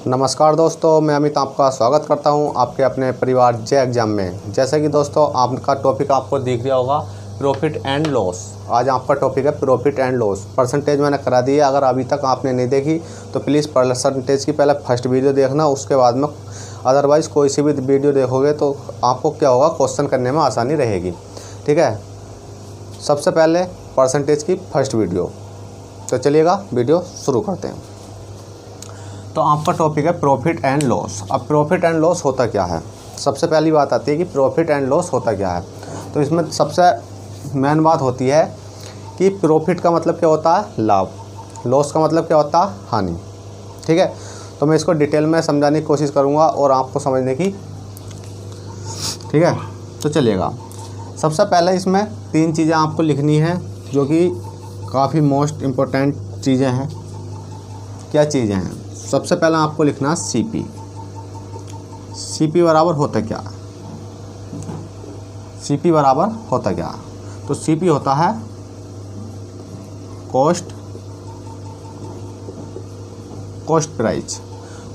नमस्कार दोस्तों, मैं अमित आपका स्वागत करता हूं आपके अपने परिवार जे एग्ज़ाम में। जैसे कि दोस्तों आपका टॉपिक आपको दिख रहा होगा प्रॉफिट एंड लॉस। आज आपका टॉपिक है प्रॉफिट एंड लॉस। परसेंटेज मैंने करा दी है, अगर अभी तक आपने नहीं देखी तो प्लीज़ परसेंटेज की पहले फर्स्ट वीडियो देखना, उसके बाद में अदरवाइज़ कोई सी भी वीडियो देखोगे तो आपको क्या होगा, क्वेश्चन करने में आसानी रहेगी। ठीक है, सबसे पहले परसेंटेज की फर्स्ट वीडियो। तो चलिएगा वीडियो शुरू करते हैं। तो आपका टॉपिक है प्रॉफिट एंड लॉस। अब प्रॉफिट एंड लॉस होता क्या है, सबसे पहली बात आती है कि प्रॉफिट एंड लॉस होता क्या है। तो इसमें सबसे मेन बात होती है कि प्रॉफिट का मतलब क्या होता है, लाभ। लॉस का मतलब क्या होता है, हानि। ठीक है, तो मैं इसको डिटेल में समझाने की कोशिश करूँगा और आपको समझने की। ठीक है, तो चलिएगा। सबसे पहले इसमें 3 चीज़ें आपको लिखनी है जो कि काफ़ी मोस्ट इम्पोर्टेंट चीज़ें हैं। क्या चीज़ें हैं? सबसे पहले आपको लिखना सीपी। सीपी बराबर होता क्या? सीपी बराबर होता क्या? तो सीपी होता है कॉस्ट प्राइस।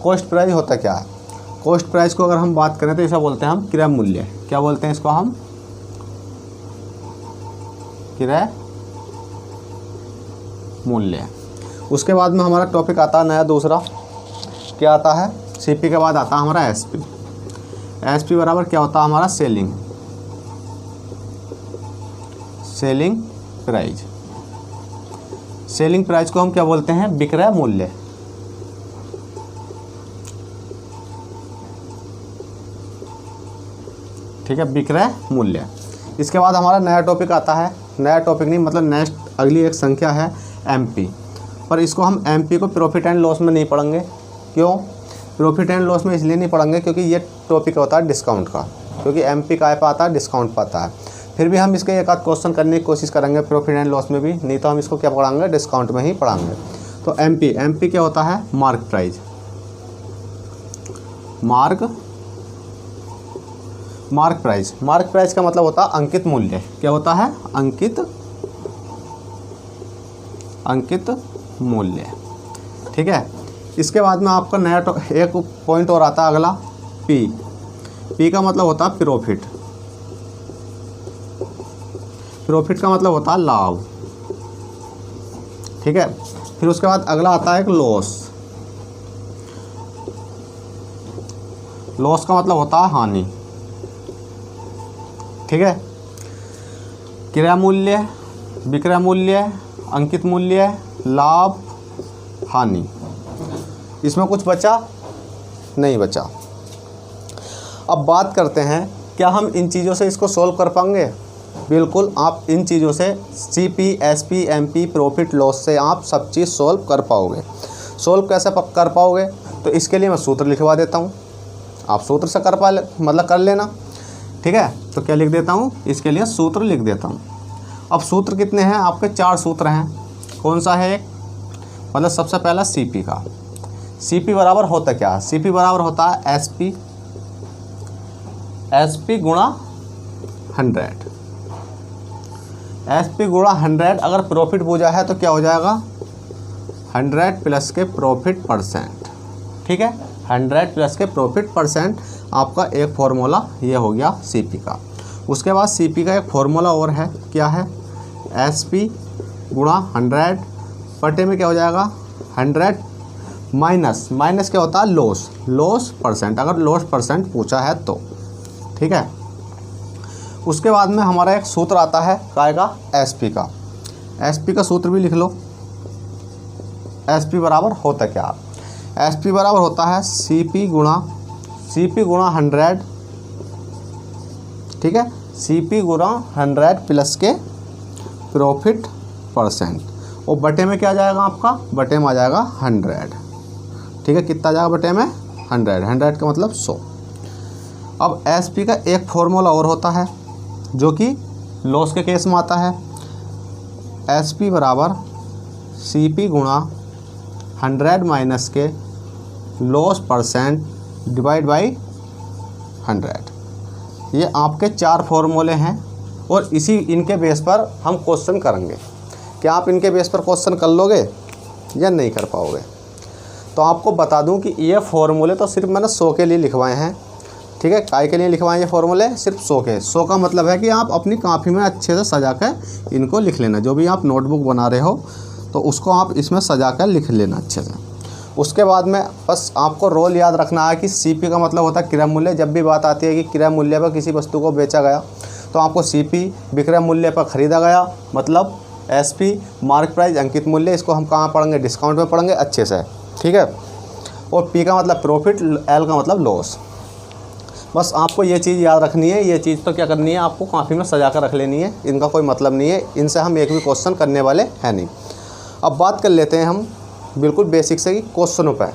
कॉस्ट प्राइस होता क्या है? कॉस्ट प्राइस को अगर हम बात करें तो ऐसा बोलते हैं हम क्रय मूल्य। क्या बोलते हैं इसको हम? क्रय मूल्य। उसके बाद में हमारा टॉपिक आता है नया दूसरा। क्या आता है? सीपी के बाद आता है हमारा एसपी। एसपी बराबर क्या होता है हमारा? Selling price. सेलिंग प्राइस को हम क्या बोलते हैं? विक्रय मूल्य। ठीक है, विक्रय मूल्य। इसके बाद हमारा नया टॉपिक आता है, नया टॉपिक नहीं मतलब नेक्स्ट अगली एक संख्या है एमपी। पर इसको हम एमपी को प्रॉफिट एंड लॉस में नहीं पढ़ेंगे। क्यों प्रॉफिट एंड लॉस में? इसलिए नहीं पढ़ेंगे क्योंकि ये टॉपिक होता है डिस्काउंट का, क्योंकि एमपी का आता है डिस्काउंट पाता है। फिर भी हम इसके एक आध क्वेश्चन करने की कोशिश करेंगे प्रॉफिट एंड लॉस में भी, नहीं तो हम इसको क्या पढ़ाएंगे, डिस्काउंट में ही पढ़ाएंगे। तो एमपी क्या होता है? Mark price. मार्क प्राइस का मतलब होता है अंकित मूल्य। क्या होता है? अंकित मूल्य। ठीक है, इसके बाद में आपका नया एक पॉइंट और आता है अगला, पी का मतलब होता है प्रॉफिट। प्रॉफिट का मतलब होता है लाभ। ठीक है, फिर उसके बाद अगला आता है एक लॉस। लॉस का मतलब होता है हानि। ठीक है, क्रय मूल्य, विक्रय मूल्य, अंकित मूल्य, लाभ, हानि। इसमें कुछ बचा? नहीं बचा। अब बात करते हैं क्या हम इन चीज़ों से इसको सॉल्व कर पाएंगे? बिल्कुल, आप इन चीज़ों से CP, SP, MP, profit loss से आप सब चीज़ सॉल्व कर पाओगे। सॉल्व कैसे कर पाओगे? तो इसके लिए मैं सूत्र लिखवा देता हूँ, आप सूत्र से कर लेना। ठीक है, तो क्या लिख देता हूँ, इसके लिए सूत्र लिख देता हूँ। अब सूत्र कितने हैं आपके? 4 सूत्र हैं। कौन सा है? मतलब सबसे पहला सीपी का। सीपी बराबर होता क्या है? सीपी बराबर होता है एसपी गुणा 100। एसपी गुणा 100। अगर प्रॉफिट पूछा है तो क्या हो जाएगा? 100 प्लस के प्रॉफिट परसेंट। ठीक है, 100 प्लस के प्रॉफिट परसेंट आपका एक फार्मूला ये हो गया सीपी का। उसके बाद सीपी का एक फार्मूला और है, क्या है? एसपी गुणा 100 बटे में क्या हो जाएगा? 100 माइनस क्या होता है? लॉस परसेंट, अगर लॉस परसेंट पूछा है तो। ठीक है, उसके बाद में हमारा एक सूत्र आता है काय का? एसपी का। एसपी का सूत्र भी लिख लो। एसपी बराबर होता क्या? एसपी बराबर होता है सीपी गुणा 100। ठीक है, सीपी गुणा 100 प्लस के प्रॉफिट परसेंट, और बटे में क्या आ जाएगा आपका? बटे में आ जाएगा 100। ठीक है, कितना आ जाएगा बटे में? 100 का मतलब 100। अब एसपी का एक फॉर्मूला और होता है जो कि लॉस के केस में आता है। एसपी बराबर सीपी गुणा 100 माइनस के लॉस परसेंट डिवाइड बाई 100। ये आपके 4 फॉर्मूले हैं और इनके बेस पर हम क्वेश्चन करेंगे। क्या आप इनके बेस पर क्वेश्चन कर लोगे या नहीं कर पाओगे? तो आपको बता दूं कि ये फॉर्मूले तो सिर्फ मैंने 100 के लिए लिखवाए हैं, ठीक है। काय के लिए लिखवाए ये फॉर्मूले? सिर्फ 100 के। 100 का मतलब है कि आप अपनी कॉपी में अच्छे से सजा कर इनको लिख लेना। जो भी आप नोटबुक बना रहे हो तो उसको आप इसमें सजा कर लिख लेना अच्छे से। उसके बाद में बस आपको रोल याद रखना है कि CP का मतलब होता है क्रय मूल्य। जब भी बात आती है कि क्रय मूल्य पर किसी वस्तु को बेचा गया तो आपको CP विक्रय मूल्य पर ख़रीदा गया मतलब SP मार्क प्राइस अंकित मूल्य। इसको हम कहाँ पढ़ेंगे? डिस्काउंट में पढ़ेंगे अच्छे से, ठीक है। और P का मतलब प्रॉफिट, L का मतलब लॉस। बस आपको ये चीज़ याद रखनी है। ये चीज़ तो क्या करनी है, आपको कॉपी में सजा कर रख लेनी है। इनका कोई मतलब नहीं है, इनसे हम एक भी क्वेश्चन करने वाले हैं नहीं। अब बात कर लेते हैं हम बिल्कुल बेसिक से कि क्वेश्चनों पर।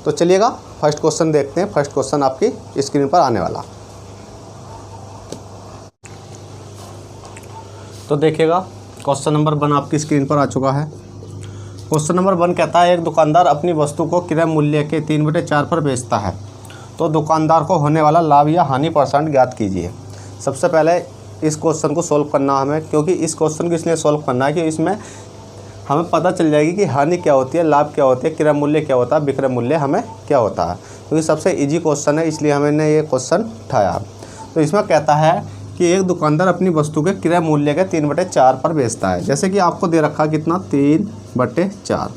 तो चलिएगा फर्स्ट क्वेश्चन देखते हैं। फर्स्ट क्वेश्चन आपकी स्क्रीन पर आने वाला। तो देखिएगा क्वेश्चन नंबर 1 आपकी स्क्रीन पर आ चुका है। क्वेश्चन नंबर 1 कहता है, एक दुकानदार अपनी वस्तु को क्रय मूल्य के 3/4 पर बेचता है तो दुकानदार को होने वाला लाभ या हानि % ज्ञात कीजिए। सबसे पहले इस क्वेश्चन को सॉल्व करना हमें, क्योंकि इस क्वेश्चन को इसलिए सॉल्व करना है कि इसमें हमें पता चल जाएगी कि हानि क्या होती है, लाभ क्या होती है, क्रय मूल्य क्या होता है, विक्रय मूल्य हमें क्या होता है। तो ये सबसे ईजी क्वेश्चन है, इसलिए हमने ये क्वेश्चन उठाया। तो इसमें कहता है कि एक दुकानदार अपनी वस्तु के क्रय मूल्य के 3/4 पर बेचता है। जैसे कि आपको दे रखा कितना, 3/4।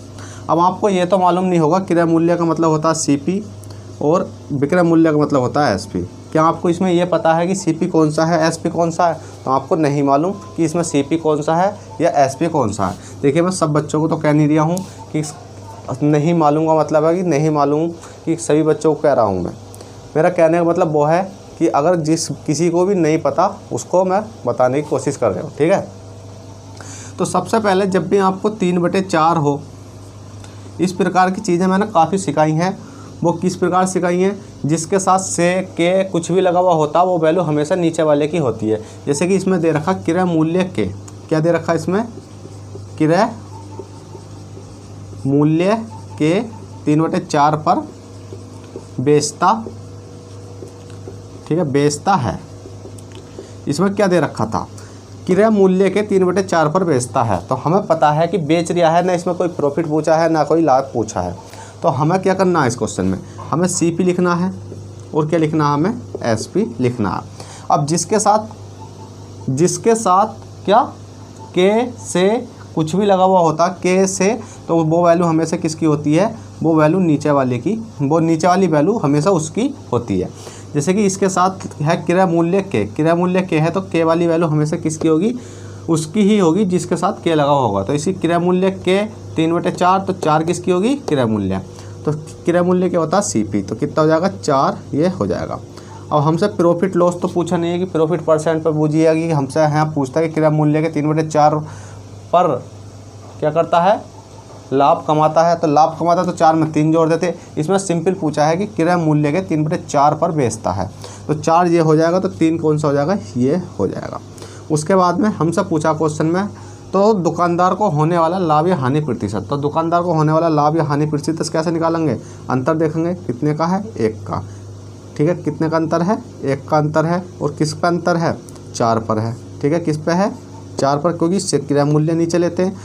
अब आपको ये तो मालूम नहीं होगा क्रय मूल्य का मतलब होता है CP और विक्रय मूल्य का मतलब होता है SP। क्या आपको इसमें यह पता है कि CP कौन सा है, SP कौन सा है? तो आपको नहीं मालूम कि इसमें CP कौन सा है या SP कौन सा है। देखिए मैं सब बच्चों को तो कह नहीं दिया हूँ कि नहीं मालूम का मतलब है कि नहीं मालूम कि सभी बच्चों को कह रहा हूँ मैं। मेरा कहने का मतलब वो है कि अगर किसी को भी नहीं पता उसको मैं बताने की कोशिश कर रहा हूँ, ठीक है। तो सबसे पहले जब भी आपको 3/4 हो, इस प्रकार की चीज़ें मैंने काफ़ी सिखाई हैं। वो किस प्रकार सिखाई हैं? जिसके साथ से के कुछ भी लगा हुआ होता है वो वैल्यू हमेशा नीचे वाले की होती है। जैसे कि इसमें दे रखा क्रय मूल्य के, क्या दे रखा इसमें? क्रय मूल्य के 3/4 पर बेचता, ठीक है, बेचता है। इसमें क्या दे रखा था? क्रय मूल्य के 3/4 पर बेचता है। तो हमें पता है कि बेच रहा है, ना इसमें कोई प्रॉफिट पूछा है ना कोई लाभ पूछा है। तो हमें क्या करना है इस क्वेश्चन में? हमें CP लिखना है और क्या लिखना है? हमें SP लिखना है। अब जिसके साथ क्या K से कुछ भी लगा हुआ होता, K से, तो वो वैल्यू हमेशा किसकी होती है? वो वैल्यू नीचे वाले की, वो नीचे वाली वैल्यू हमेशा उसकी होती है। जैसे कि इसके साथ है क्रय मूल्य K, क्रय मूल्य K है तो K वाली वैल्यू हमेशा किसकी होगी? उसकी ही होगी जिसके साथ K लगा होगा। तो इसी क्रय मूल्य K 3/4, तो 4 किसकी होगी? क्रय मूल्य। तो क्रय मूल्य क्या होता है? CP। तो कितना हो जाएगा? 4 ये हो जाएगा। अब हमसे प्रॉफिट लॉस तो पूछा नहीं है कि प्रॉफिट % पर पूछिएगा कि हमसे यहाँ पूछता है कि क्रय मूल्य के 3/4 पर क्या करता है? लाभ कमाता है। तो लाभ कमाता है तो 4 में 3 जोड़ देते। इसमें सिंपल पूछा है कि क्रय मूल्य के 3/4 पर बेचता है। तो 4 ये हो जाएगा, तो 3 कौन सा हो जाएगा? ये हो जाएगा। उसके बाद में हमसे पूछा क्वेश्चन में, तो दुकानदार को होने वाला लाभ या हानि प्रतिशत। तो दुकानदार को होने वाला लाभ या हानि प्रतिशत कैसे निकालेंगे? अंतर देखेंगे, कितने का है? 1 का, ठीक है। कितने का अंतर है? 1 का अंतर है। और किस पे अंतर है? 4 पर है, ठीक है। किस पे है? 4 पर, क्योंकि इससे क्रय मूल्य नीचे लेते हैं।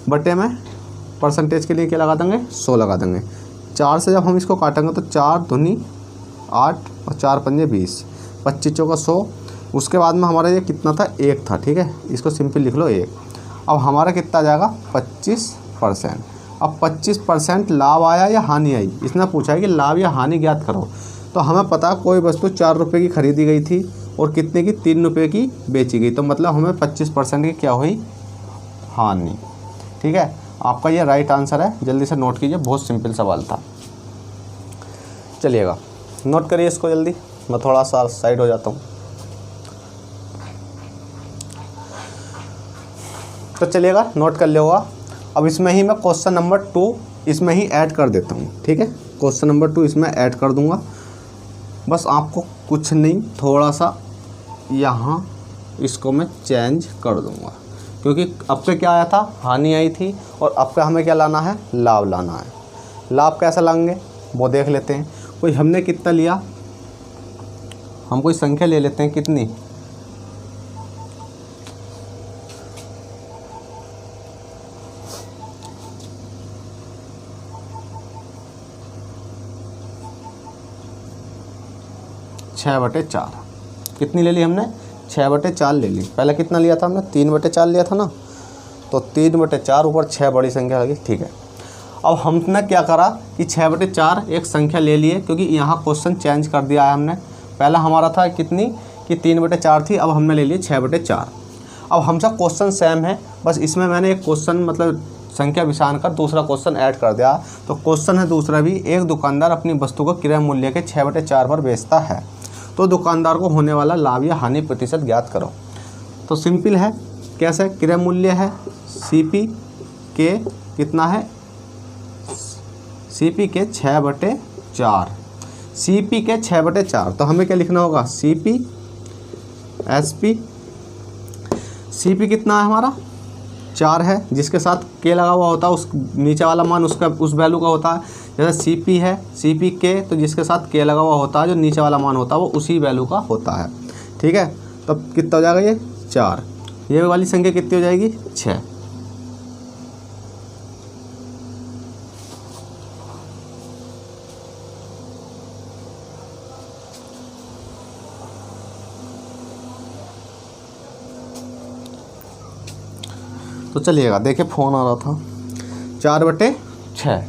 बटे में % के लिए क्या लगा देंगे? 100 लगा देंगे। 4 से जब हम इसको काटेंगे तो 4 दूनी 8 और 4 पंजे 20, 25 चौका 100। उसके बाद में हमारा ये कितना था? 1 था, ठीक है। इसको सिंपल लिख लो 1। अब हमारा कितना आ जाएगा? 25%। अब 25% लाभ आया या हानि आई? इसने पूछा है कि लाभ या हानि ज्ञात करो। तो हमें पता कोई वस्तु 4 रुपये की खरीदी गई थी और कितने की? 3 रुपये की बेची गई। तो मतलब हमें 25% की क्या हुई? हानि, ठीक है। आपका ये राइट आंसर है, जल्दी से नोट कीजिए, बहुत सिंपल सवाल था। चलिएगा नोट करिए इसको जल्दी, मैं थोड़ा सा साइड हो जाता हूँ। तो चलिएगा नोट कर लिया। अब इसमें ही मैं क्वेश्चन नंबर 2 इसमें ही ऐड कर देता हूँ, ठीक है। क्वेश्चन नंबर 2 इसमें ऐड कर दूँगा। बस आपको कुछ नहीं, थोड़ा सा यहाँ इसको मैं चेंज कर दूँगा, क्योंकि अब पे क्या आया था? हानि आई थी। और अब पे हमें क्या लाना है? लाभ लाना है। लाभ कैसे लाएंगे वो देख लेते हैं। कोई हमने कितना लिया? हम कोई संख्या ले लेते हैं, कितनी? 6/4। कितनी ले ली हमने? 6/4 ले ली। पहले कितना लिया था हमने? 3/4 लिया था ना, तो 3/4 ऊपर 6 बड़ी संख्या लगी। ठीक है, अब हमने क्या करा कि 6/4 एक संख्या ले लिए, क्योंकि यहाँ क्वेश्चन चेंज कर दिया है हमने। पहला हमारा था कितनी कि 3/4 थी, अब हमने ले लिए 6/4। अब हमसे क्वेश्चन सेम है, बस इसमें मैंने एक क्वेश्चन मतलब संख्या विशान कर दूसरा क्वेश्चन ऐड कर दिया। तो क्वेश्चन है दूसरा भी, एक दुकानदार अपनी वस्तु को क्रय मूल्य के 6/4 पर बेचता है, तो दुकानदार को होने वाला लाभ या हानि प्रतिशत ज्ञात करो। तो सिंपल है, कैसे? क्रय मूल्य है CP के कितना है? CP के 6/4, CP के 6/4। तो हमें क्या लिखना होगा? CP SP, CP कितना है हमारा? 4 है, जिसके साथ के लगा हुआ होता है, उस नीचे वाला मान उसका उस वैल्यू का होता है। जैसे CP है, CP के, तो जिसके साथ के लगा हुआ होता है, जो नीचे वाला मान होता है वो उसी वैल्यू का होता है। ठीक है, तब कितना हो जाएगा? ये 4। ये वाली संख्या कितनी हो जाएगी? 6। तो चलिएगा, देखिए फ़ोन आ रहा था। 4/6।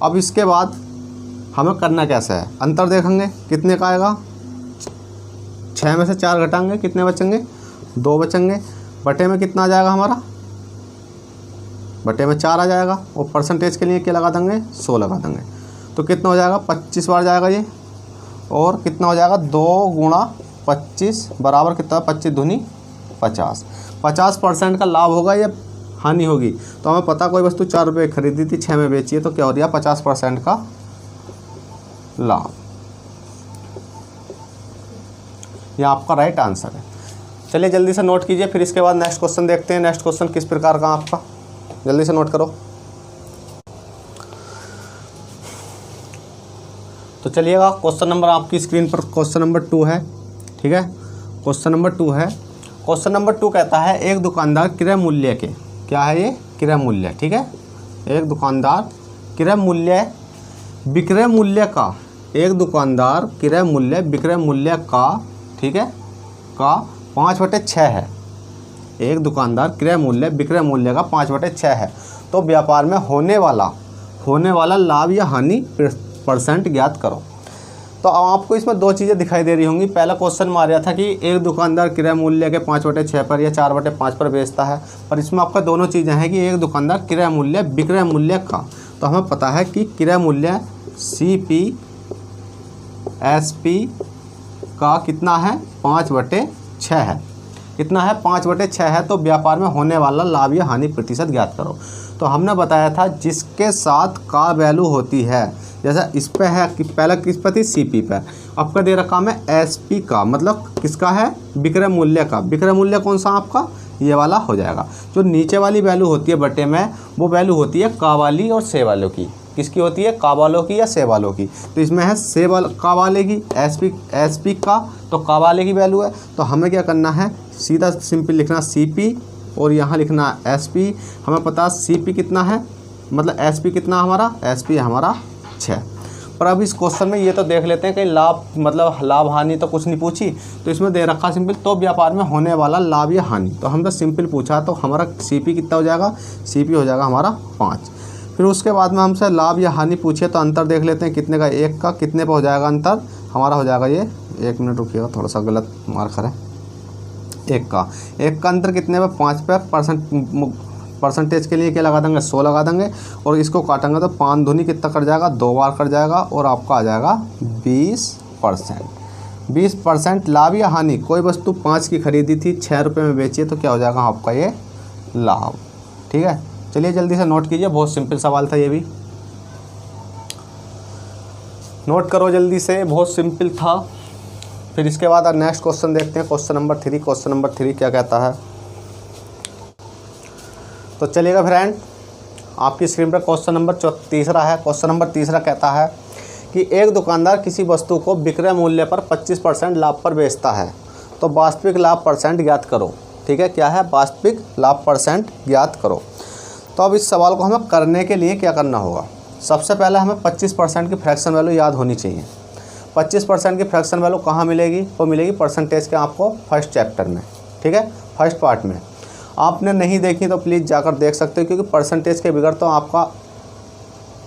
अब इसके बाद हमें करना कैसा है? अंतर देखेंगे कितने का आएगा। 6 में से 4 घटाएंगे, कितने बचेंगे? 2 बचेंगे। बटे में कितना आ जाएगा हमारा? बटे में 4 आ जाएगा, और परसेंटेज के लिए क्या लगा देंगे? 100 लगा देंगे। तो कितना हो जाएगा? 25 बार जाएगा ये, और कितना हो जाएगा? 2 × 25 बराबर कितना? 25 दूनी 50। 50% का लाभ होगा या हानि होगी? तो हमें पता, कोई वस्तु 4 रुपये खरीदी थी, 6 में बेची है, तो क्या हो गया? 50% का लाभ। यह आपका राइट आंसर है। चलिए जल्दी से नोट कीजिए, फिर इसके बाद नेक्स्ट क्वेश्चन देखते हैं। नेक्स्ट क्वेश्चन किस प्रकार का आपका, जल्दी से नोट करो। तो चलिएगा, क्वेश्चन नंबर आपकी स्क्रीन पर क्वेश्चन नंबर 2 है। ठीक है, क्वेश्चन नंबर 2 है। क्वेश्चन नंबर 2 कहता है, एक दुकानदार क्रय मूल्य के, क्या है ये? क्रय मूल्य। ठीक है, एक दुकानदार क्रय मूल्य विक्रय मूल्य का, एक दुकानदार क्रय मूल्य विक्रय मूल्य का, ठीक है, का 5/6 है। एक दुकानदार क्रय मूल्य विक्रय मूल्य का 5/6 है, तो व्यापार में होने वाला लाभ या हानि % ज्ञात करो। तो अब आपको इसमें 2 चीज़ें दिखाई दे रही होंगी। पहला क्वेश्चन मारा था कि एक दुकानदार क्रय मूल्य के 5/6 पर या 4/5 पर बेचता है, पर इसमें आपका दोनों चीज़ें हैं कि एक दुकानदार क्रय मूल्य विक्रय मूल्य का। तो हमें पता है कि क्रय मूल्य CP SP का कितना है? 5/6 है। कितना है? 5/6 है। तो व्यापार में होने वाला लाभ या हानि प्रतिशत ज्ञात करो। तो हमने बताया था जिसके साथ का वैल्यू होती है, जैसा इस पे है कि पहला किस पर थी? CP पर। आपका दे रखा है SP का, मतलब किसका है? विक्रय मूल्य का। विक्रय मूल्य कौन सा आपका? ये वाला हो जाएगा। जो नीचे वाली वैल्यू होती है बटे में, वो वैल्यू होती है का वाली और से वालों की। किसकी होती है? का वालों की या से वालों की। तो इसमें है से का वाले की, SP का, तो का वाले की वैल्यू है। तो हमें क्या करना है? सीधा सिंपल लिखना CP और यहाँ लिखना SP। हमें पता CP कितना है, मतलब SP कितना हमारा? SP हमारा 6। पर अब इस क्वेश्चन में ये तो देख लेते हैं, कहीं लाभ मतलब लाभ हानि तो कुछ नहीं पूछी, तो इसमें दे रखा सिंपल, तो व्यापार में होने वाला लाभ या हानि। तो हम तो सिंपल पूछा, तो हमारा CP कितना हो जाएगा? CP हो जाएगा हमारा 5। फिर उसके बाद में हमसे लाभ या हानि पूछे, तो अंतर देख लेते हैं कितने का? 1 का। कितने पर हो जाएगा अंतर? हमारा हो जाएगा ये, 1 मिनट रुकिएगा, थोड़ा सा गलत मार्कर है। 1 का अंतर कितने पर? 5 पे। परसेंटेज के लिए क्या लगा देंगे? 100 लगा देंगे, और इसको काटेंगे तो 5 दूनी कितना कर जाएगा? 2 बार कर जाएगा, और आपका आ जाएगा 20%। 20% लाभ या हानि? कोई वस्तु 5 की खरीदी थी, 6 रुपये में बेची है, तो क्या हो जाएगा आपका? ये लाभ। ठीक है, चलिए जल्दी से नोट कीजिए, बहुत सिंपल सवाल था ये भी। नोट करो जल्दी से, बहुत सिंपल था। फिर इसके बाद नेक्स्ट क्वेश्चन देखते हैं, क्वेश्चन नंबर 3। क्वेश्चन नंबर 3 क्या कहता है? तो चलिएगा फ्रेंड, आपकी स्क्रीन पर क्वेश्चन नंबर 3 है। क्वेश्चन नंबर 3 कहता है कि एक दुकानदार किसी वस्तु को विक्रय मूल्य पर 25% लाभ पर बेचता है, तो वास्तविक लाभ % ज्ञात करो। ठीक है, क्या है? वास्तविक लाभ % ज्ञात करो। तो अब इस सवाल को हमें करने के लिए क्या करना होगा? सबसे पहले हमें 25% की फ्रैक्शन वैल्यू याद होनी चाहिए। 25% की फ्रैक्शन वैल्यू कहाँ मिलेगी? वो मिलेगी परसेंटेज के आपको फर्स्ट चैप्टर में, ठीक है, फर्स्ट पार्ट में। आपने नहीं देखी तो प्लीज़ जाकर देख सकते हो, क्योंकि परसेंटेज के बगैर तो आपका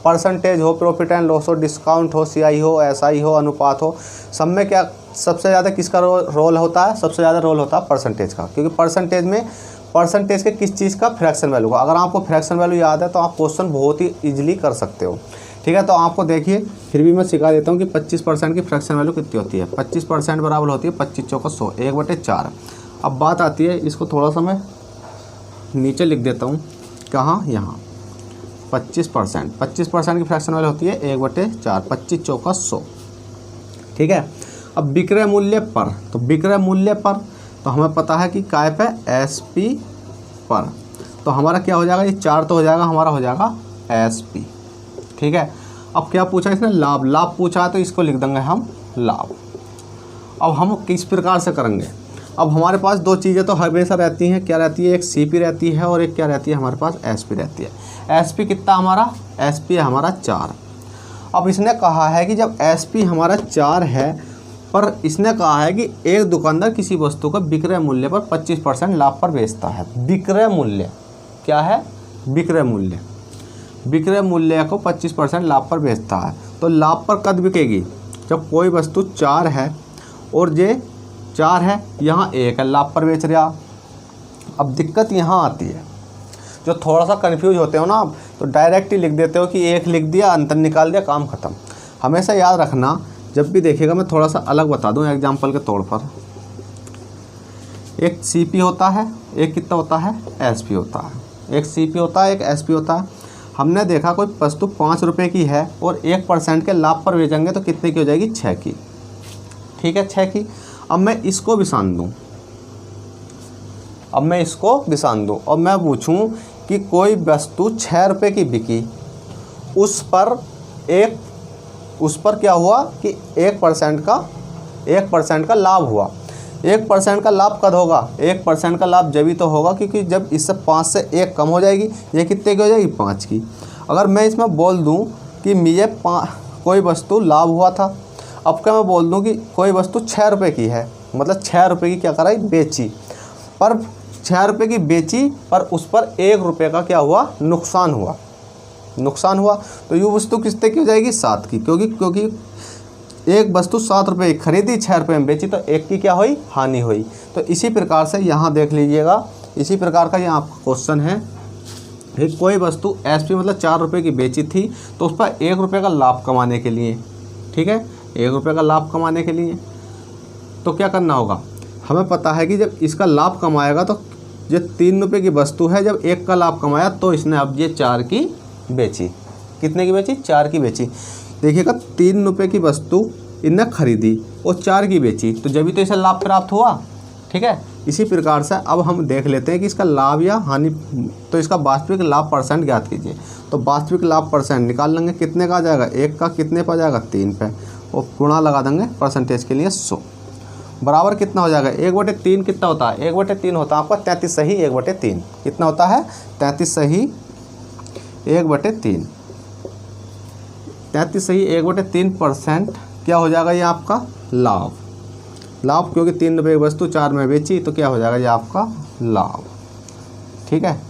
परसेंटेज हो, प्रॉफिट एंड लॉस हो, डिस्काउंट हो, सीआई हो, एसआई हो, अनुपात हो, सब में क्या सबसे ज़्यादा किसका रोल होता है? सबसे ज़्यादा रोल होता है परसेंटेज का, क्योंकि परसेंटेज में परसेंटेज के किस चीज़ का? फ्रैक्शन वैल्यू का। अगर आपको फ्रैक्शन वैल्यू याद है तो आप क्वेश्चन बहुत ही ईजिली कर सकते हो, ठीक है। तो आपको देखिए फिर भी मैं सिखा देता हूँ कि 25% की फ्रैक्शन वैल्यू कितनी होती है। 25% बराबर होती है 25 चौका 100, 1/4। अब बात आती है, इसको थोड़ा सा मैं नीचे लिख देता हूँ, कहाँ? यहाँ 25% की फ्रैक्शन वैल्यू होती है 1/4, 25 चौका 100, ठीक है। अब विक्रय मूल्य पर, तो विक्रय मूल्य पर तो हमें पता है कि काय पे? एसपी पर। तो हमारा क्या हो जाएगा? ये 4 तो हो जाएगा, हमारा हो जाएगा एसपी, ठीक है। अब क्या पूछा इसने? लाभ। लाभ पूछा है तो इसको लिख देंगे हम लाभ। अब हम किस प्रकार से करेंगे? अब हमारे पास दो चीज़ें तो हमेशा रहती हैं, क्या रहती है? एक सीपी रहती है और एक क्या रहती है? हमारे पास एसपी रहती है। एसपी कितना हमारा? एसपी है हमारा 4। अब इसने कहा है कि जब एसपी हमारा 4 है, पर इसने कहा है कि एक दुकानदार किसी वस्तु को विक्रय मूल्य पर 25% लाभ पर बेचता है। विक्रय मूल्य क्या है? विक्रय मूल्य, विक्रय मूल्य को 25% लाभ पर बेचता है। तो लाभ पर कब बिकेगी? जब कोई वस्तु 4 है और ये 4 है, यहाँ 1 है, लाभ पर बेच रहा। अब दिक्कत यहाँ आती है, जो थोड़ा सा कन्फ्यूज होते हो ना आप, तो डायरेक्ट ही लिख देते हो कि 1 लिख दिया, अंतर निकाल दिया, काम ख़त्म। हमेशा याद रखना, जब भी देखिएगा, मैं थोड़ा सा अलग बता दूं एग्जांपल के तौर पर। एक सीपी होता है, एक कितना होता है? एसपी होता है। एक सीपी होता है, एक एसपी होता है। हमने देखा कोई वस्तु 5 रुपये की है और 1% के लाभ पर बेचेंगे तो कितने की हो जाएगी? 6 की, ठीक है, 6 की। अब मैं इसको भी सान दूँ, अब मैं इसको भी सान दूँ और मैं पूछूँ कि कोई वस्तु 6 रुपये की बिकी, उस पर क्या हुआ कि 1% का लाभ हुआ। 1% का लाभ कब होगा? 1% का लाभ जब ही तो होगा क्योंकि जब इससे 5 से 1 कम हो जाएगी। ये कितने की हो जाएगी? 5 की। अगर मैं इसमें बोल दूं कि मुझे कोई वस्तु लाभ हुआ था, अब क्या मैं बोल दूं कि कोई वस्तु 6 रुपये की है, मतलब 6 रुपये की क्या कराई? बेची। पर 6 रुपये की बेची, पर उस पर 1 रुपये का क्या हुआ? नुकसान हुआ। नुकसान हुआ तो ये वस्तु कितने की हो जाएगी? 7 की, क्योंकि एक वस्तु 7 रुपये की खरीदी, 6 रुपये में बेची, तो 1 की क्या हुई? हानि हुई। तो इसी प्रकार से यहाँ देख लीजिएगा, इसी प्रकार का यहाँ आपका क्वेश्चन है कि कोई वस्तु एसपी मतलब 4 रुपये की बेची थी, तो उस पर 1 रुपये का लाभ कमाने के लिए, ठीक है, 1 रुपये का लाभ कमाने के लिए तो क्या करना होगा? हमें पता है कि जब इसका लाभ कमाएगा तो ये 3 रुपये की वस्तु है, जब 1 का लाभ कमाया तो इसने अब ये 4 की बेची। कितने की बेची? 4 की बेची। देखिएगा 3 रुपये की वस्तु इनने खरीदी और 4 की बेची, तो जब भी तो इसे लाभ प्राप्त हुआ, ठीक है। इसी प्रकार से अब हम देख लेते हैं कि इसका लाभ या हानि, तो इसका वास्तविक लाभ परसेंट ज्ञात कीजिए। तो वास्तविक लाभ परसेंट निकाल लेंगे, कितने का आ जाएगा? 1 का कितने पर जाएगा? 3 पे, और गुणा लगा देंगे परसेंटेज के लिए 100, बराबर कितना हो जाएगा? 1/3 कितना होता है? 1/3 होता है आपका 33 सही 1/3। कितना होता है? 33 सही 1/3। 33 सही 1/3% क्या हो जाएगा? ये आपका लाभ। लाभ क्योंकि 3 रुपये की वस्तु 4 में बेची, तो क्या हो जाएगा? ये आपका लाभ, ठीक है।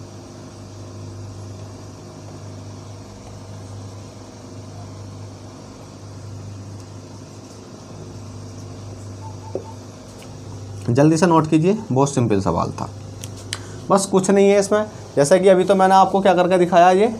जल्दी से नोट कीजिए, बहुत सिंपल सवाल था, बस कुछ नहीं है इसमें। जैसा कि अभी तो मैंने आपको क्या करके दिखाया? ये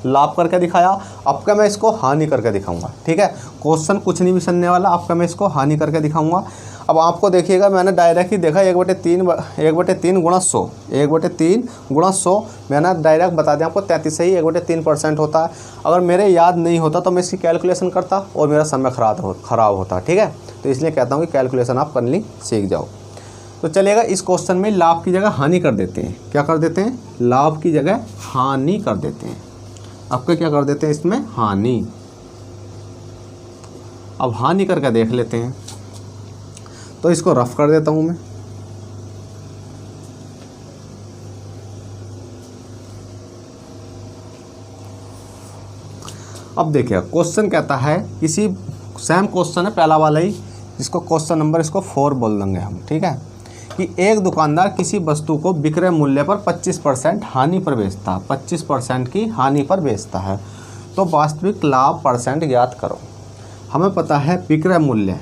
लाभ करके दिखाया। अब का मैं इसको हानि करके दिखाऊंगा, ठीक है। क्वेश्चन कुछ नहीं भी सुनने वाला, अब का मैं इसको हानि करके दिखाऊंगा। अब आपको देखिएगा, मैंने डायरेक्ट ही देखा 1/3 गुणा 100, 1/3 गुणा 100 मैंने डायरेक्ट बता दिया आपको 33 से ही 1/3% होता है। अगर मेरे याद नहीं होता तो मैं इसकी कैलकुलेशन करता और मेरा समय ख़राब होता, ठीक है। तो इसलिए कहता हूँ कि कैलकुलेशन आप करनी सीख जाओ। तो चलेगा, इस क्वेश्चन में लाभ की जगह हानि कर देते हैं। क्या कर देते हैं? लाभ की जगह हानि कर देते हैं। आपका क्या कर देते हैं इसमें? हानि। अब हानि करके देख लेते हैं, तो इसको रफ कर देता हूं मैं। अब देखिए क्वेश्चन कहता है किसी सेम क्वेश्चन है पहला वाला ही, इसको क्वेश्चन नंबर इसको 4 बोल देंगे हम, ठीक है। कि एक दुकानदार किसी वस्तु को विक्रय मूल्य पर 25% हानि पर बेचता है, 25% की हानि पर बेचता है, तो वास्तविक लाभ परसेंट ज्ञात करो। हमें पता है विक्रय मूल्य,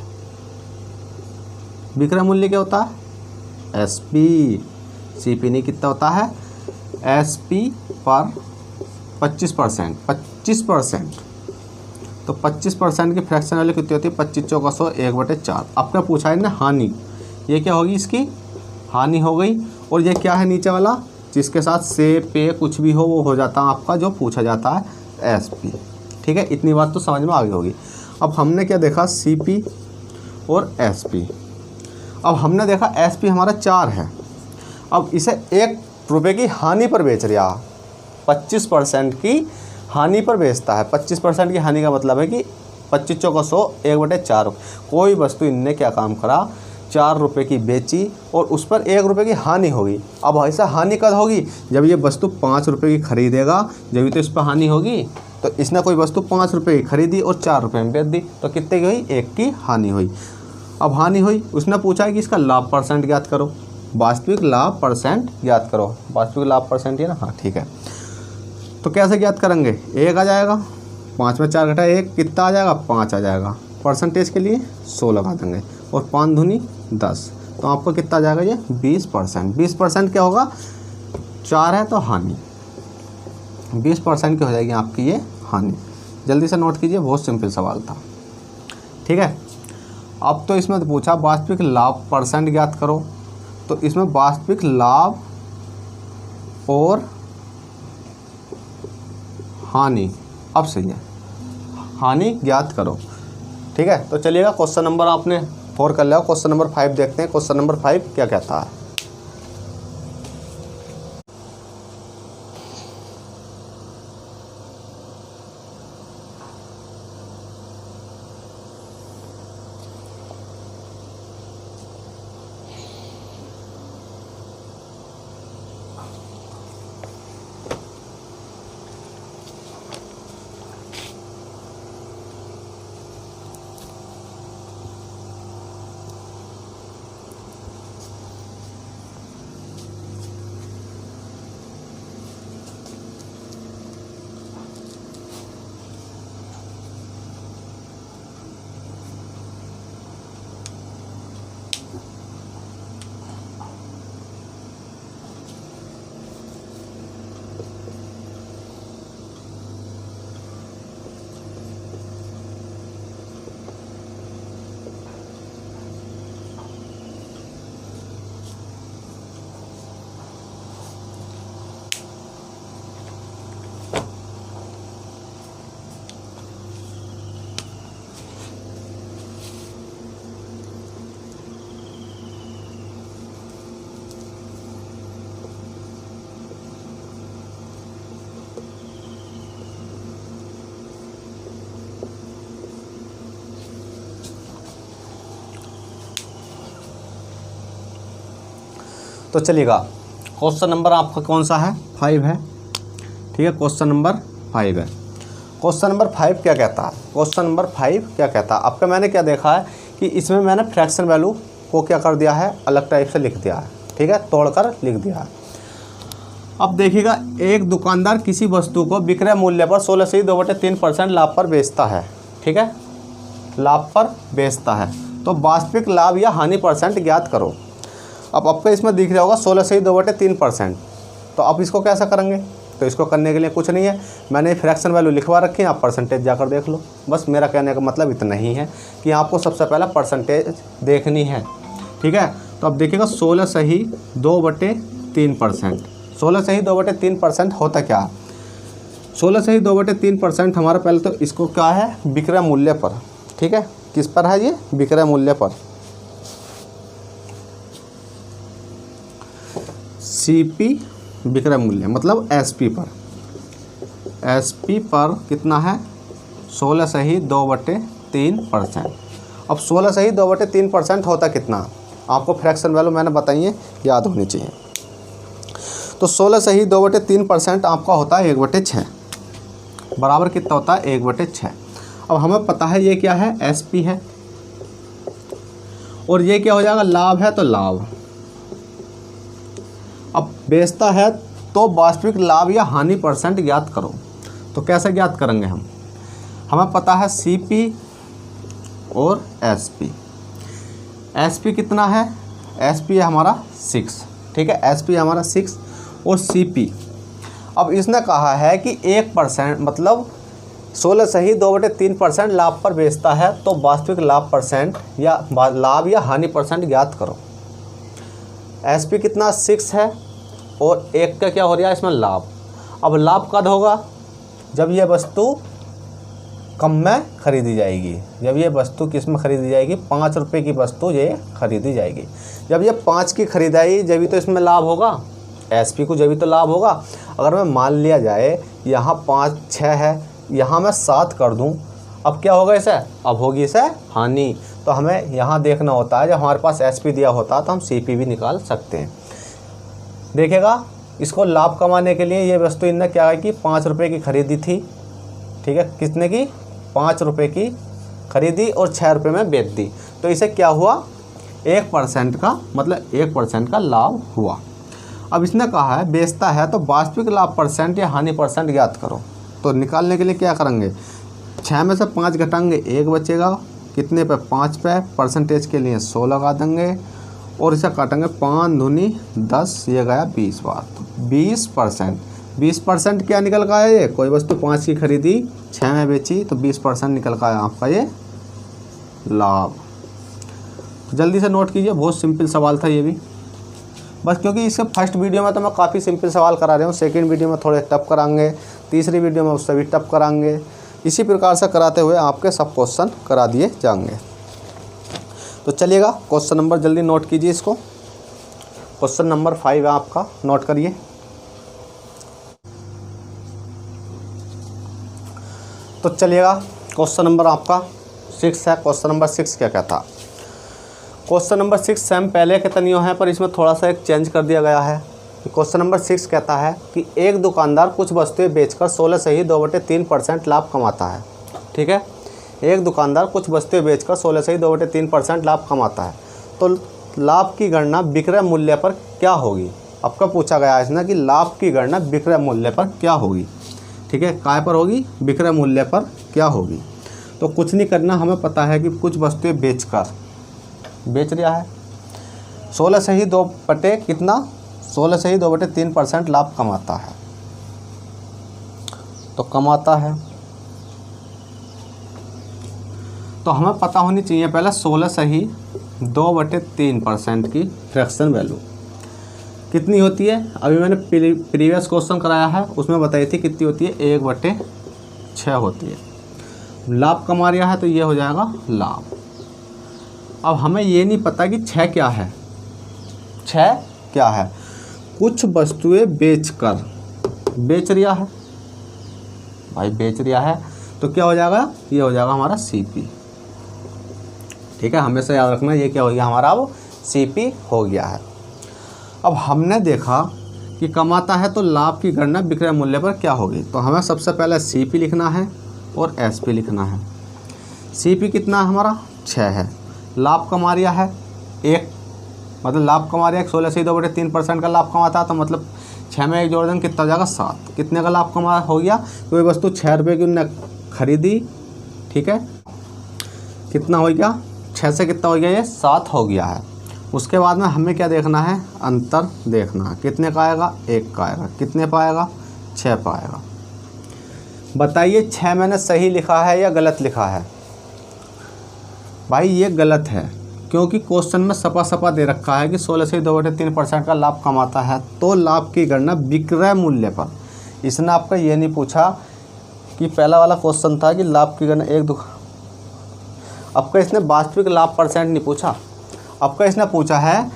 विक्रय मूल्य क्या होता है, एसपी, सीपी नहीं, कितना होता है, एसपी पर 25%, 25%, तो 25% की फ्रैक्शन वैल्यू कितनी होती है, 25 चौका 100, 1/4। अब क्या पूछा है ना, हानि, ये क्या होगी, इसकी हानि हो गई। और ये क्या है नीचे वाला, जिसके साथ से पे कुछ भी हो वो हो जाता है आपका जो पूछा जाता है एसपी, ठीक है। इतनी बात तो समझ में आ गई होगी। अब हमने क्या देखा, सीपी और एसपी। अब हमने देखा एसपी हमारा 4 है, अब इसे 1 रुपये की हानि पर बेच रहा, 25% की हानि पर बेचता है। 25% की हानि का मतलब है कि 25 चौका 100, 1/4। कोई वस्तु इनने क्या काम करा, 4 रुपये की बेची और उस पर 1 रुपये की हानि होगी। अब ऐसा हानि कब होगी, जब ये वस्तु 5 रुपये की खरीदेगा, जब तो इस पर हानि होगी। तो इसने कोई वस्तु 5 रुपये की खरीदी और 4 रुपये में बेच दी, तो कितने की हुई, 1 की हानि हुई। अब हानि हुई, उसने पूछा है कि इसका लाभ परसेंट ज्ञात करो, वास्तविक लाभ परसेंट ज्ञात करो। वास्तविक लाभ परसेंट है ना, हाँ ठीक है। तो कैसे ज्ञात करेंगे, 1 आ जाएगा, 5 में 4 घटा 1 कितना आ जाएगा, 5 आ जाएगा। परसेंटेज के लिए 100 लगा देंगे और 5 दूनी 10, तो आपको कितना आ जाएगा, ये 20%। 20% क्या होगा, 4 है तो हानि, 20% की हो जाएगी आपकी ये हानि। जल्दी से नोट कीजिए, बहुत सिंपल सवाल था, ठीक है। अब तो इसमें तो पूछा वास्तविक लाभ परसेंट ज्ञात करो, तो इसमें वास्तविक लाभ और हानि, अब सही है, हानि ज्ञात करो, ठीक है। तो चलिएगा क्वेश्चन नंबर आपने 4 कर लिया, क्वेश्चन नंबर 5 देखते हैं। क्वेश्चन नंबर 5 क्या कहता है, तो चलिएगा क्वेश्चन नंबर आपका कौन सा है, 5 है, ठीक है। क्वेश्चन नंबर 5 है। क्वेश्चन नंबर 5 क्या कहता है, क्वेश्चन नंबर 5 क्या कहता है, आपका मैंने क्या देखा है कि इसमें मैंने फ्रैक्शन वैल्यू को क्या कर दिया है, अलग टाइप से लिख दिया है, ठीक है, तोड़कर लिख दिया है। अब देखिएगा, एक दुकानदार किसी वस्तु को विक्रय मूल्य पर 16.2/3% लाभ पर बेचता है, ठीक है, लाभ पर बेचता है, तो वास्तविक लाभ या हानि परसेंट ज्ञात करो। अब आपको इसमें दिख रहा होगा 16.2/3%, तो आप इसको कैसा करेंगे, तो इसको करने के लिए कुछ नहीं है, मैंने फ्रैक्शन वैल्यू लिखवा रखी है, आप परसेंटेज जाकर देख लो। बस मेरा कहने का मतलब इतना ही है कि आपको सबसे पहला परसेंटेज देखनी है, ठीक है। तो अब देखिएगा 16/2/3%, 16/2/3% होता क्या है, 16/2/3% हमारा पहले तो इसको क्या है, विक्रय मूल्य पर, ठीक है, किस पर है ये, विक्रय मूल्य पर, सीपी विक्रय मूल्य मतलब एसपी पर, एसपी पर कितना है 16/2/3%। अब 16/2/3% होता कितना, आपको फ्रैक्शन वैल्यू मैंने बताइए याद होनी चाहिए। तो 16/2/3% आपका होता है 1/6, बराबर कितना होता है 1/6। अब हमें पता है ये क्या है, एसपी है, और ये क्या हो जाएगा, लाभ है तो लाभ। अब बेचता है तो वास्तविक लाभ या हानि परसेंट ज्ञात करो। तो कैसे ज्ञात करेंगे हम, हमें पता है सीपी और एसपी। एसपी कितना है, एसपी है हमारा 6, ठीक है, एसपी हमारा 6 और सीपी। अब इसने कहा है कि 1% मतलब 16 सही 2/3% लाभ पर बेचता है तो वास्तविक लाभ परसेंट या लाभ या हानि परसेंट ज्ञात करो। एसपी कितना 6 है और 1 का क्या हो रहा है इसमें लाभ। अब लाभ कब होगा, जब ये वस्तु कम में खरीदी जाएगी। जब ये वस्तु किस में खरीदी जाएगी, 5 रुपये की वस्तु ये खरीदी जाएगी। जब ये 5 की खरीदाई जब तो इसमें लाभ होगा, एसपी को जब तो लाभ होगा। अगर मैं मान लिया जाए यहाँ 5 6 है, यहाँ मैं 7 कर दूँ, अब क्या होगा इसे, अब होगी इसे हानि। तो हमें यहाँ देखना होता है, जब हमारे पास एसपी दिया होता है तो हम सीपी भी निकाल सकते हैं। देखिएगा, इसको लाभ कमाने के लिए ये वस्तु इनने क्या है कि 5 रुपये की खरीदी थी, ठीक है, कितने की, 5 रुपये की खरीदी और 6 रुपये में बेच दी। तो इसे क्या हुआ, 1% का मतलब 1% का लाभ हुआ। अब इसने कहा है बेचता है तो वास्तविक लाभ परसेंट या हानि परसेंट ज्ञात करो। तो निकालने के लिए क्या करेंगे, 6 में से 5 घटाएंगे, 1 बचेगा, कितने पे, 5 पे, परसेंटेज के लिए 100 लगा देंगे और इसे काटेंगे 5 दूनी 10, ये गया 20 बार, तो 20%। 20% क्या निकल का है, ये कोई वस्तु 5 की खरीदी 6 में बेची तो 20% निकल का है आपका ये लाभ। जल्दी से नोट कीजिए, बहुत सिंपल सवाल था ये भी, बस क्योंकि इसके फर्स्ट वीडियो में तो मैं काफ़ी सिंपल सवाल करा रहा हूँ, सेकंड वीडियो में थोड़े टफ कराएंगे, तीसरी वीडियो में उससे भी टफ कराएंगे। इसी प्रकार से कराते हुए आपके सब क्वेश्चन करा दिए जाएंगे। तो चलिएगा, क्वेश्चन नंबर जल्दी नोट कीजिए इसको। क्वेश्चन नंबर 5 है आपका, नोट करिए। तो चलिएगा, क्वेश्चन नंबर आपका 6 है। क्वेश्चन नंबर 6 क्या कहता, क्वेश्चन नंबर 6 सेम पहले के तनियों है पर इसमें थोड़ा सा एक चेंज कर दिया गया है। क्वेश्चन नंबर 6 कहता है कि एक दुकानदार कुछ वस्तुएं बेचकर 16 सही 2/3% लाभ कमाता है, ठीक है। एक दुकानदार कुछ वस्तुएं बेचकर 16 सही 2/3% लाभ कमाता है, तो लाभ की गणना विक्रय मूल्य पर क्या होगी। आपका पूछा गया है इसने कि लाभ की गणना विक्रय मूल्य पर क्या होगी, ठीक है, काय पर होगी, विक्रय मूल्य पर क्या होगी। तो कुछ नहीं करना, हमें पता है कि कुछ वस्तुएं बेच रहा है, 16 सही 2/3% लाभ कमाता है, तो कमाता है। तो हमें पता होनी चाहिए पहले 16 सही 2/3% की फ्रैक्शन वैल्यू कितनी होती है। अभी मैंने प्रीवियस क्वेश्चन कराया है, उसमें बताई थी कितनी होती है, 1/6 होती है। लाभ कमा रहा है तो ये हो जाएगा लाभ। अब हमें ये नहीं पता कि 6 क्या है, 6 क्या है। कुछ वस्तुएं बेच रहा है भाई, बेच रहा है तो क्या हो जाएगा, ये हो जाएगा हमारा सीपी, ठीक है। हमेशा याद रखना ये क्या हो गया हमारा, अब सीपी हो गया है। अब हमने देखा कि कमाता है तो लाभ की गणना विक्रय मूल्य पर क्या होगी। तो हमें सबसे पहले सीपी लिखना है और एसपी लिखना है। सीपी कितना हमारा 6 है, लाभ कमा रहा है 1, मतलब लाभ कमा रहा है 16 से 2/3% का लाभ कमाता है, तो मतलब 6 में 1 जोड़ देंगे कितना हो जाएगा 7। कितने का लाभ कमा हो गया, कोई वस्तु 6 रुपये की उन्होंने खरीदी, ठीक है, कितना हो गया, 6 से कितना हो गया, ये 7 हो गया है। उसके बाद में हमें क्या देखना है, अंतर देखना है, कितने का आएगा, 1 का आएगा, कितने पाएगा, 6 पाएगा। बताइए 6 मैंने सही लिखा है या गलत लिखा है। भाई ये गलत है, क्योंकि क्वेश्चन में सपा दे रखा है कि 16 से 2/3% का लाभ कमाता है, तो लाभ की गणना विक्रय मूल्य पर। इसने आपका ये नहीं पूछा कि पहला वाला क्वेश्चन था कि लाभ की गणना आपका इसने वास्तविक लाभ परसेंट नहीं पूछा, आपका इसने पूछा है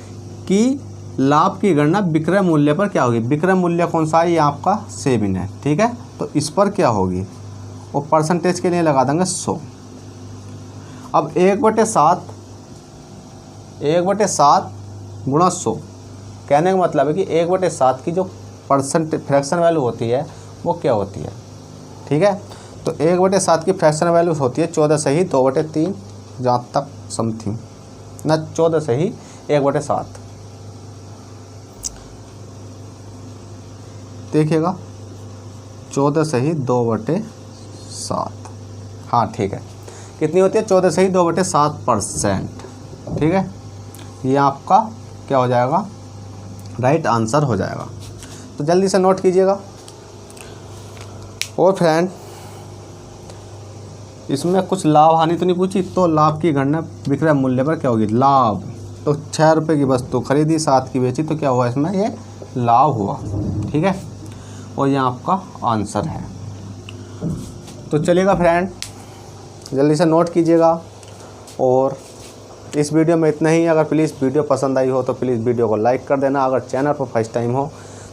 कि लाभ की गणना विक्रय मूल्य पर क्या होगी। विक्रय मूल्य कौन सा है, ये आपका 7 है, ठीक है। तो इस पर क्या होगी, वो परसेंटेज के लिए लगा देंगे 100। अब 1/7 गुणा 100, कहने का मतलब है कि 1/7 की जो फ्रैक्शन वैल्यू होती है वो क्या होती है, ठीक है। तो 1/7 की फ्रैक्शन वैल्यू होती है 14 से ही 2/3, जहाँ तक समथिंग ना 14 से ही 1/7। देखिएगा 14 से ही 2/7। हाँ ठीक है, कितनी होती है 14 से ही 2/7%। ठीक है, ये आपका क्या हो जाएगा, राइट आंसर हो जाएगा। तो जल्दी से नोट कीजिएगा। और फ्रेंड इसमें कुछ लाभ हानि तो नहीं पूछी, तो लाभ की गणना विक्रय मूल्य पर क्या होगी, लाभ। तो 6 रुपये की वस्तु खरीदी 7 की बेची, तो क्या हुआ इसमें, ये लाभ हुआ। ठीक है, और ये आपका आंसर है। तो चलिएगा फ्रेंड, जल्दी से नोट कीजिएगा। और इस वीडियो में इतना ही। अगर प्लीज़ वीडियो पसंद आई हो तो प्लीज़ वीडियो को लाइक कर देना। अगर चैनल पर फर्स्ट टाइम हो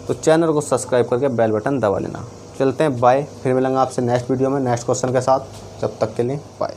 तो चैनल को सब्सक्राइब करके बेल बटन दबा लेना। चलते हैं, बाय। फिर मिलेंगे आपसे नेक्स्ट वीडियो में नेक्स्ट क्वेश्चन के साथ। जब तक के लिए बाय।